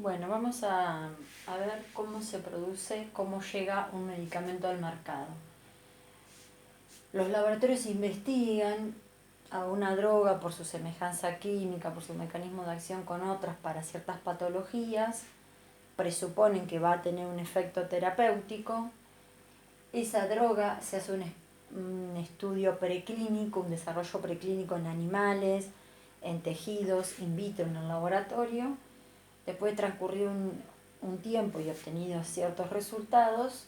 Bueno, vamos a ver cómo se produce, cómo llega un medicamento al mercado. Los laboratorios investigan a una droga por su semejanza química, por su mecanismo de acción con otras para ciertas patologías, presuponen que va a tener un efecto terapéutico. Esa droga se hace un estudio preclínico, un desarrollo preclínico en animales, en tejidos, in vitro, en el laboratorio. Después de transcurrir un tiempo y obtenido ciertos resultados,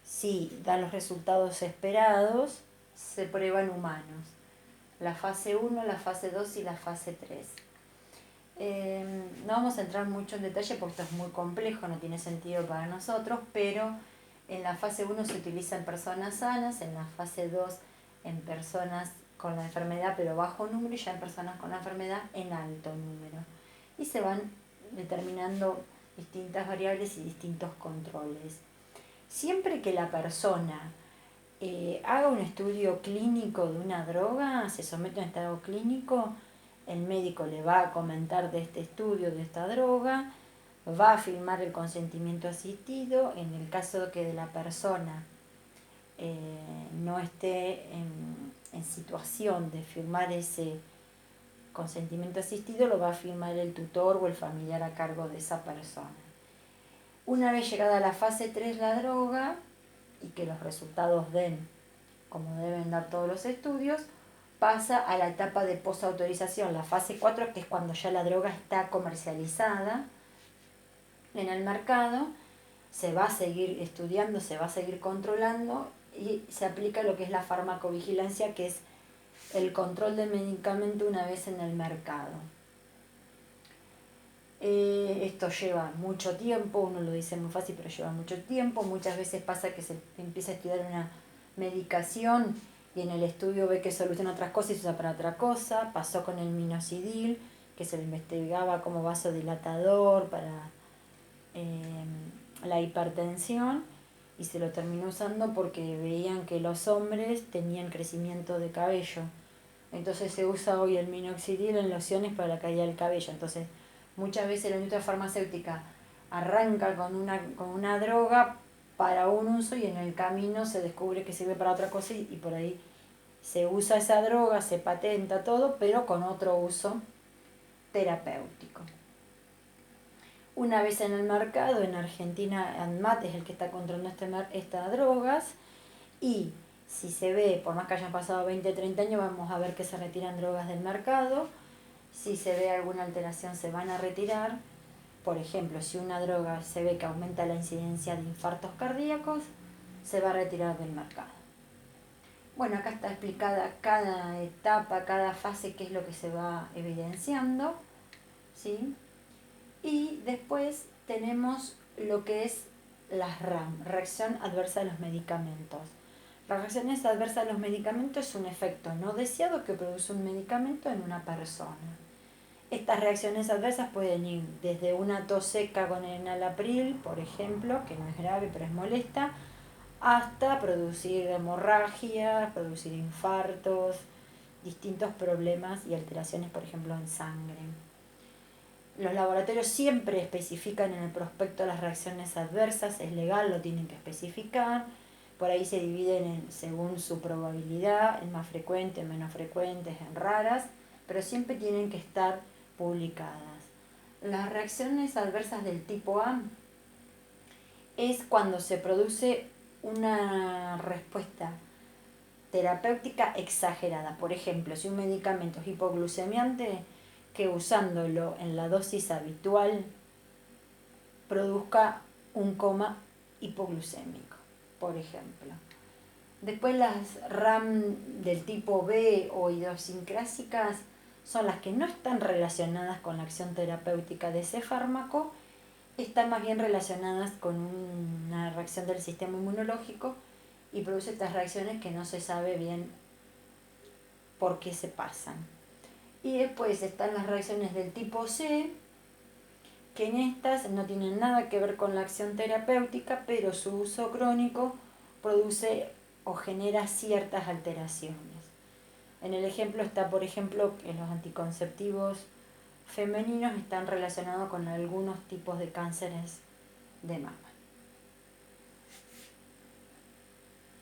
si dan los resultados esperados, se prueba en humanos. La fase 1, la fase 2 y la fase 3. No vamos a entrar mucho en detalle porque esto es muy complejo, no tiene sentido para nosotros, pero en la fase 1 se utiliza en personas sanas, en la fase 2 en personas con la enfermedad pero bajo número, y ya en personas con la enfermedad en alto número. Y se van determinando distintas variables y distintos controles. Siempre que la persona haga un estudio clínico de una droga, se somete a un estado clínico, el médico le va a comentar de este estudio, de esta droga, va a firmar el consentimiento asistido. En el caso de que la persona no esté en situación de firmar ese consentimiento asistido, lo va a firmar el tutor o el familiar a cargo de esa persona. Una vez llegada a la fase 3 la droga y que los resultados den como deben dar todos los estudios, pasa a la etapa de posautorización, la fase 4, que es cuando ya la droga está comercializada en el mercado. Se va a seguir estudiando, se va a seguir controlando y se aplica lo que es la farmacovigilancia, que es el control del medicamento una vez en el mercado. Esto lleva mucho tiempo, uno lo dice muy fácil, pero lleva mucho tiempo. Muchas veces pasa que se empieza a estudiar una medicación y en el estudio ve que soluciona otras cosas y se usa para otra cosa. Pasó con el minoxidil, que se lo investigaba como vasodilatador para la hipertensión, y se lo terminó usando porque veían que los hombres tenían crecimiento de cabello. Entonces se usa hoy el minoxidil en lociones para la caída del cabello. Entonces muchas veces la industria farmacéutica arranca con una droga para un uso y en el camino se descubre que sirve para otra cosa y por ahí se usa esa droga, se patenta todo, pero con otro uso terapéutico. Una vez en el mercado, en Argentina ANMAT es el que está controlando estas drogas, y si se ve, por más que hayan pasado 20, 30 años, vamos a ver que se retiran drogas del mercado. Si se ve alguna alteración se van a retirar. Por ejemplo, si una droga se ve que aumenta la incidencia de infartos cardíacos, se va a retirar del mercado. Bueno, acá está explicada cada etapa, cada fase, qué es lo que se va evidenciando, ¿sí? Y después tenemos lo que es las RAM, reacción adversa a los medicamentos. Las reacciones adversas a los medicamentos es un efecto no deseado que produce un medicamento en una persona. Estas reacciones adversas pueden ir desde una tos seca con el enalapril, por ejemplo, que no es grave pero es molesta, hasta producir hemorragias, producir infartos, distintos problemas y alteraciones, por ejemplo, en sangre. Los laboratorios siempre especifican en el prospecto las reacciones adversas, es legal, lo tienen que especificar. Por ahí se dividen según su probabilidad, en más frecuentes, en menos frecuentes, en raras, pero siempre tienen que estar publicadas. Las reacciones adversas del tipo A es cuando se produce una respuesta terapéutica exagerada. Por ejemplo, si un medicamento es hipoglucemiante, que usándolo en la dosis habitual produzca un coma hipoglucémico, por ejemplo. Después las RAM del tipo B o idiosincrásicas son las que no están relacionadas con la acción terapéutica de ese fármaco, están más bien relacionadas con una reacción del sistema inmunológico y produce estas reacciones que no se sabe bien por qué se pasan. Y después están las reacciones del tipo C, que en estas no tienen nada que ver con la acción terapéutica, pero su uso crónico produce o genera ciertas alteraciones. En el ejemplo está, por ejemplo, en los anticonceptivos femeninos están relacionados con algunos tipos de cánceres de mama.